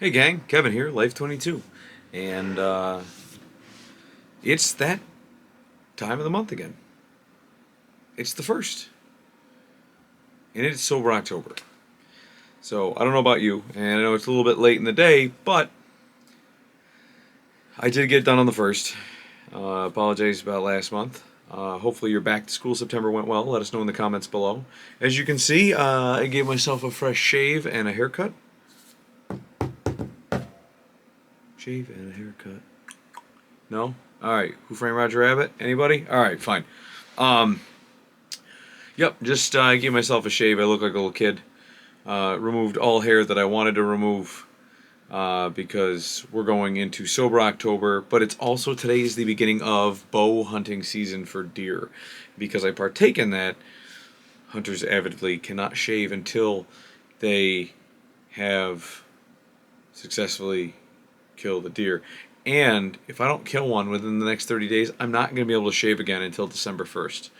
Hey gang, Kevin here, Life22. And it's that time of the month again. It's the first. And it's Sober October. So I don't know about you, and I know it's a little bit late in the day, but I did get done on the first. Apologize about last month. Hopefully your back to school September went well. Let us know in the comments below. As you can see, I gave myself a fresh shave and a haircut. Shave and a haircut. No? Alright. Who Framed Roger Rabbit? Anybody? Alright, fine. Um, yep, just gave myself a shave. I look like a little kid. Removed all hair that I wanted to remove because we're going into Sober October, but it's also today is the beginning of bow hunting season for deer. Because I partake in that, hunters avidly cannot shave until they have successfully killed a deer. And if I don't kill one within the next 30 days, I'm not going to be able to shave again until December 1st.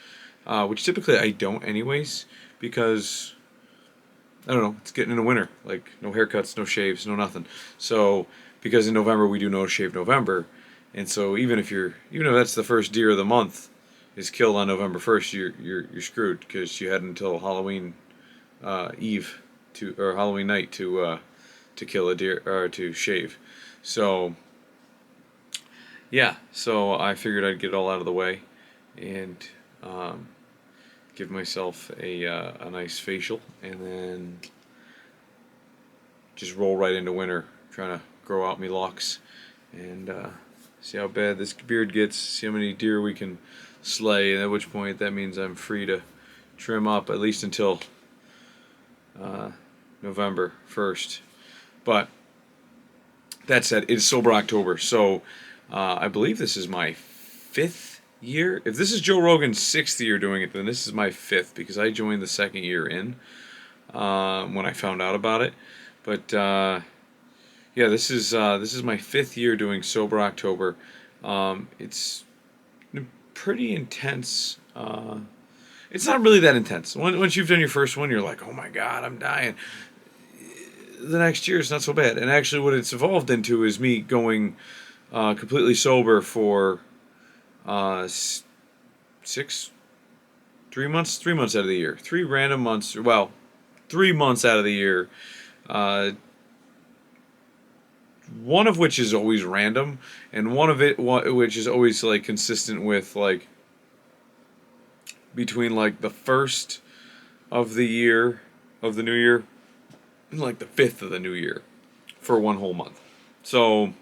Which typically I don't anyways, because, I don't know, it's getting into winter. Like, no haircuts, no shaves, no nothing. So, because in November we do No Shave November, and so even if that's the first deer of the month is killed on November 1st, you're screwed, because you had until Halloween Eve or Halloween night to kill a deer, or to shave. So, yeah, so I figured I'd get it all out of the way and give myself a nice facial, and then just roll right into winter, trying to grow out me locks and see how bad this beard gets, see how many deer we can slay, and at which point that means I'm free to trim up at least until November 1st. But that said, it's Sober October, so I believe this is my 5th year. If this is Joe Rogan's 6th year doing it, then this is my 5th, because I joined the 2nd year in when I found out about it. But yeah, this is my 5th year doing Sober October. It's pretty intense. It's not really that intense. Once you've done your first one, you're like, oh my god, I'm dying. The next year it's not so bad. And actually, what it's evolved into is me going completely sober for 3 months out of the year, 3 months out of the year. One of which is always random, and which is always like consistent with like between like the first of the year of the new year and like the 5th of the new year for one whole month. So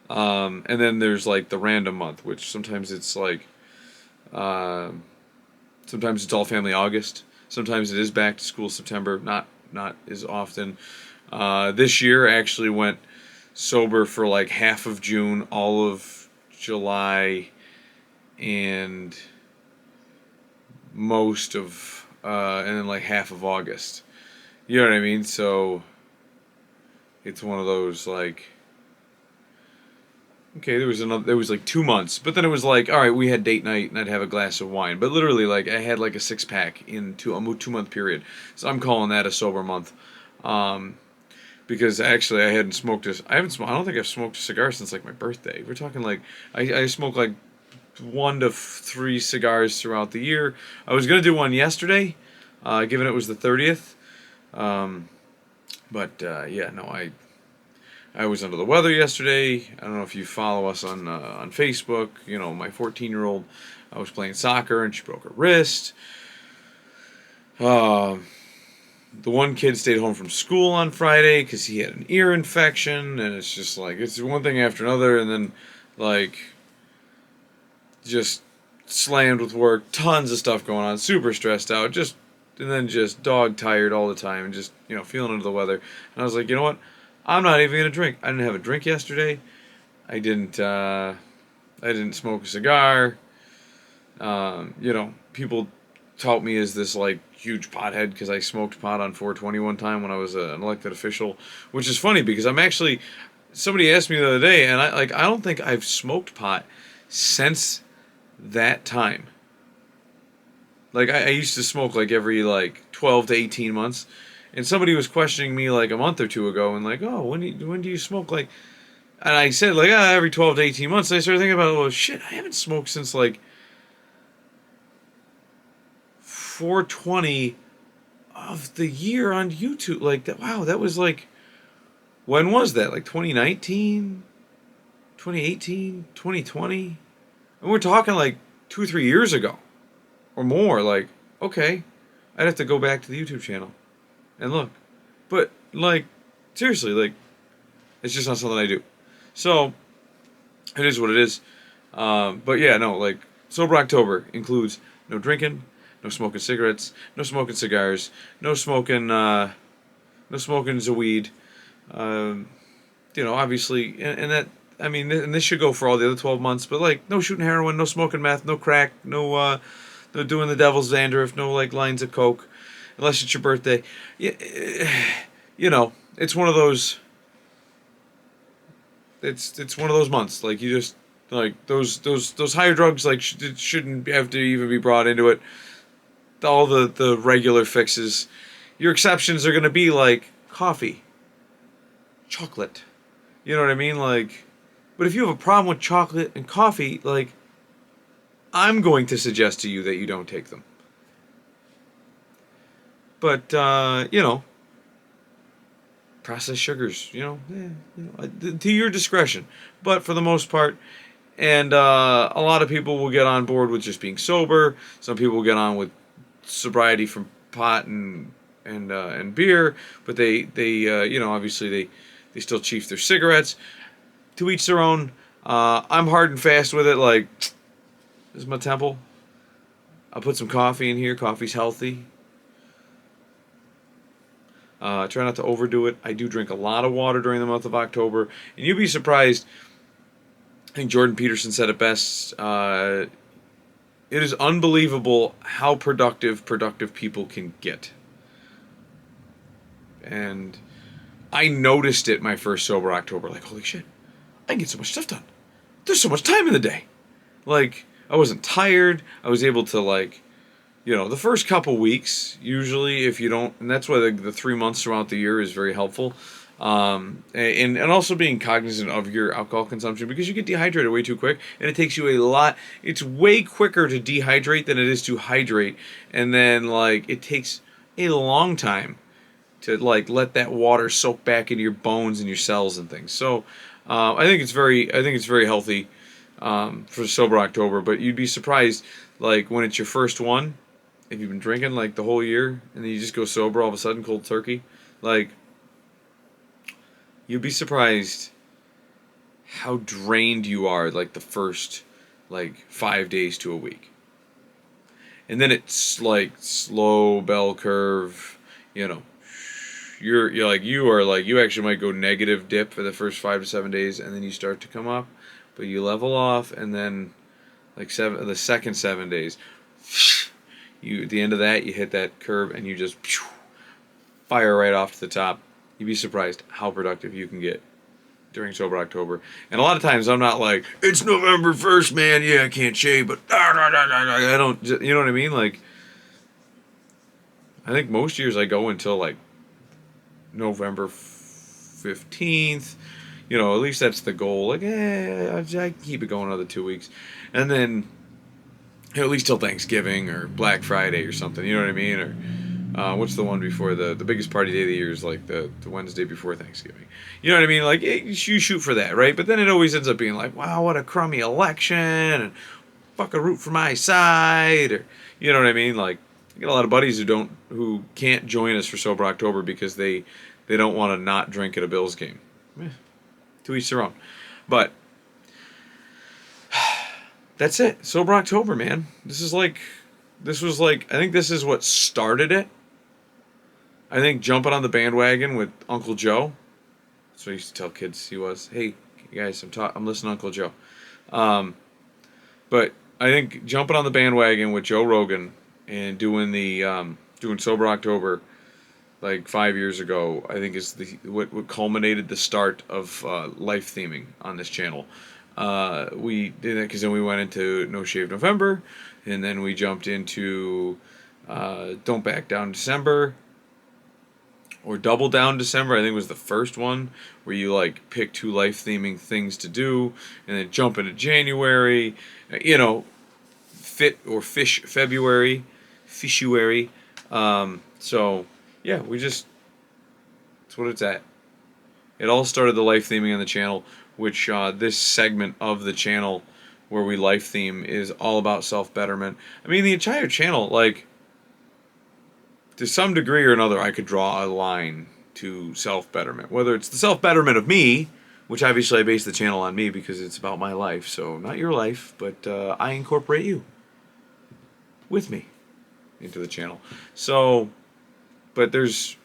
and then there's like the random month, which sometimes it's like sometimes it's all family August, sometimes it is back to school September, not as often. This year I actually went sober for like half of June, all of July, and most of and then like half of August. You know what I mean? So it's one of those like, okay, there was like 2 months, but then it was like, all right, we had date night and I'd have a glass of wine, but literally like I had like a 6 pack in a 2 month period. So I'm calling that a sober month. Because actually I hadn't smoked this. I don't think I've smoked a cigar since like my birthday. We're talking like I smoke like 1 to 3 cigars throughout the year. I was gonna do one yesterday, given it was the 30th. But yeah, no, I was under the weather yesterday. I don't know if you follow us on Facebook. You know, my 14-year-old, I was playing soccer and she broke her wrist. The one kid stayed home from school on Friday because he had an ear infection, and it's just like, it's one thing after another, and then like just slammed with work, tons of stuff going on, super stressed out, and then just dog tired all the time, and just, feeling under the weather. And I was like, you know what? I'm not even gonna drink. I didn't have a drink yesterday. I didn't smoke a cigar. People tout me as this like huge pothead because I smoked pot on 420 one time when I was an elected official, which is funny because somebody asked me the other day, and I don't think I've smoked pot since that time. Like I used to smoke like every like 12 to 18 months, And somebody was questioning me like a month or two ago, and like, oh, when do you smoke? Like, and I said like, every 12 to 18 months. And I started thinking about, well, shit, I haven't smoked since like 420 of the year on YouTube. Like that. Wow, that was like, when was that? Like 2019, 2018, 2020. And we're talking like 2 or 3 years ago, or more. Like, okay, I'd have to go back to the YouTube channel and look. But like, seriously, like, it's just not something I do. So it is what it is. But yeah, no, like, Sober October includes no drinking, no smoking cigarettes, no smoking cigars, no smoking, no smoking weed. Obviously, and that, I mean, and this should go for all the other 12 months, but like, no shooting heroin, no smoking meth, no crack, no doing the devil's dandruff, no like lines of coke, unless it's your birthday. Yeah, it's one of those. It's one of those months. Like, you just, like, those higher drugs, like, shouldn't have to even be brought into it. All the regular fixes. Your exceptions are gonna be like coffee, chocolate. You know what I mean? Like, but if you have a problem with chocolate and coffee, like, I'm going to suggest to you that you don't take them. But processed sugars, to your discretion. But for the most part, and a lot of people will get on board with just being sober. Some people will get on with sobriety from pot and beer, but they obviously they still chief their cigarettes. To each their own. I'm hard and fast with it. Like, this is my temple. I'll put some coffee in here. Coffee's healthy. Try not to overdo it. I do drink a lot of water during the month of October, and you'd be surprised. I think Jordan Peterson said it best. It is unbelievable how productive people can get. And I noticed it my first sober October. Like, holy shit, I can get so much stuff done. There's so much time in the day. Like, I wasn't tired. I was able to, like, the first couple weeks, usually, if you don't, and that's why the 3 months throughout the year is very helpful. And also being cognizant of your alcohol consumption, because you get dehydrated way too quick, and it takes you a lot. It's way quicker to dehydrate than it is to hydrate, and then, like, it takes a long time to, like, let that water soak back into your bones and your cells and things. So I think it's very healthy for sober October. But you'd be surprised, like, when it's your first one, if you've been drinking like the whole year and then you just go sober all of a sudden, cold turkey, like, you'd be surprised how drained you are, like, the first, like, 5 days to a week. And then it's like slow bell curve, you actually might go negative dip for the first 5 to 7 days, and then you start to come up, but you level off, and then like the second 7 days, at the end of that, you hit that curve and you just fire right off to the top. You'd be surprised how productive you can get during sober October. And a lot of times I'm not like, it's November 1st, man. Yeah, I can't shave, but I don't. You know what I mean? Like, I think most years I go until like November 15th. At least that's the goal. Like, I can keep it going another 2 weeks, and then at least till Thanksgiving or Black Friday or something. You know what I mean? Or what's the one before the biggest party day of the year is like the Wednesday before Thanksgiving. You know what I mean? Like, you shoot for that, right? But then it always ends up being like, wow, what a crummy election, and fuck a root for my side, or, you know what I mean? Like, I get a lot of buddies who can't join us for sober October because they don't want to not drink at a Bills game. To each their own. But that's it. Sober October, man. This was like, I think this is what started it. I think jumping on the bandwagon with Uncle Joe. That's what I used to tell kids he was. Hey, guys, I'm listening to Uncle Joe. But I think jumping on the bandwagon with Joe Rogan and doing Sober October like 5 years ago, I think is what culminated the start of life theming on this channel. We did it because then we went into No Shave November, and then we jumped into Don't Back Down December, or Double Down December, I think was the first one, where you like pick 2 life theming things to do, and then jump into January, you know, Fit or Fish February, Fishuary. So yeah, we just, that's what it's at. It all started the life theming on the channel, which this segment of the channel where we life theme is all about self betterment. I mean, the entire channel, like, to some degree or another, I could draw a line to self betterment. Whether it's the self betterment of me, which obviously I base the channel on me because it's about my life, so not your life, but I incorporate you with me into the channel. So, but there's,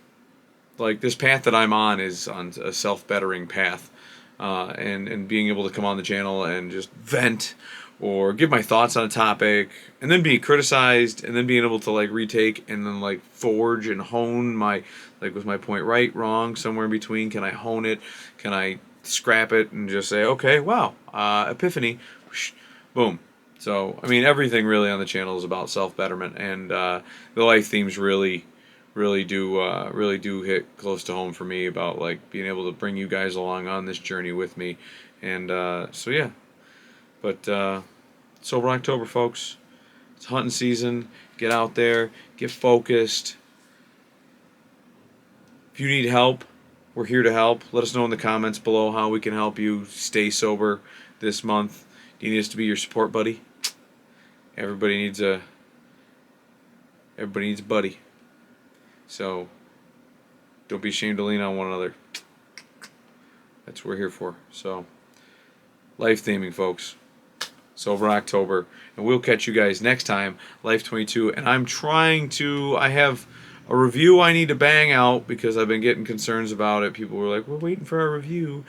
like, this path that I'm on is on a self bettering path, and being able to come on the channel and just vent or give my thoughts on a topic, and then being criticized, and then being able to like retake and then like forge and hone my, like, was my point right, wrong, somewhere in between? Can I hone it? Can I scrap it and just say, okay, wow, epiphany, whoosh, boom. So I mean, everything really on the channel is about self betterment, and the life themes really do hit close to home for me about like being able to bring you guys along on this journey with me, and so yeah. But sober October, folks. It's hunting season. Get out there. Get focused. If you need help, we're here to help. Let us know in the comments below how we can help you stay sober this month. Do you need us to be your support buddy? Everybody needs a buddy. So don't be ashamed to lean on one another. That's what we're here for. So life theming, folks. Sober October, and we'll catch you guys next time. Life22, and I have a review I need to bang out because I've been getting concerns about it. People were like, we're waiting for our review.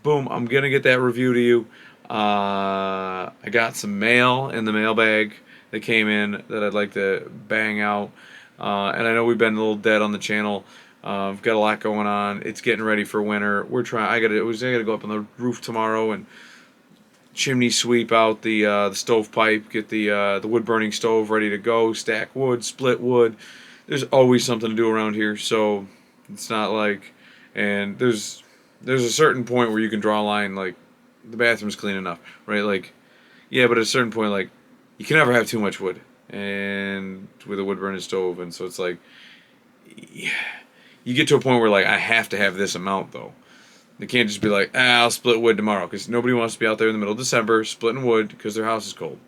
Boom, I'm gonna get that review to you. I got some mail in the mailbag that came in that I'd like to bang out, and I know we've been a little dead on the channel. I've got a lot going on. It's getting ready for winter. We're trying. I gotta go up on the roof tomorrow and chimney sweep out the stovepipe, get the wood burning stove ready to go, stack wood, split wood. There's always something to do around here, so it's not like, and there's a certain point where you can draw a line, like the bathroom's clean enough, right? Like, yeah, but at a certain point, like, you can never have too much wood, and with a wood burning stove, and so it's like, yeah, you get to a point where like I have to have this amount though. They can't just be like, I'll split wood tomorrow, because nobody wants to be out there in the middle of December splitting wood because their house is cold.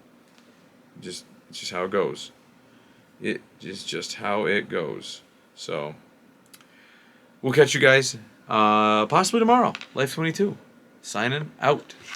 It's just how it goes. It is just how it goes. So we'll catch you guys possibly tomorrow. Life22 signing out.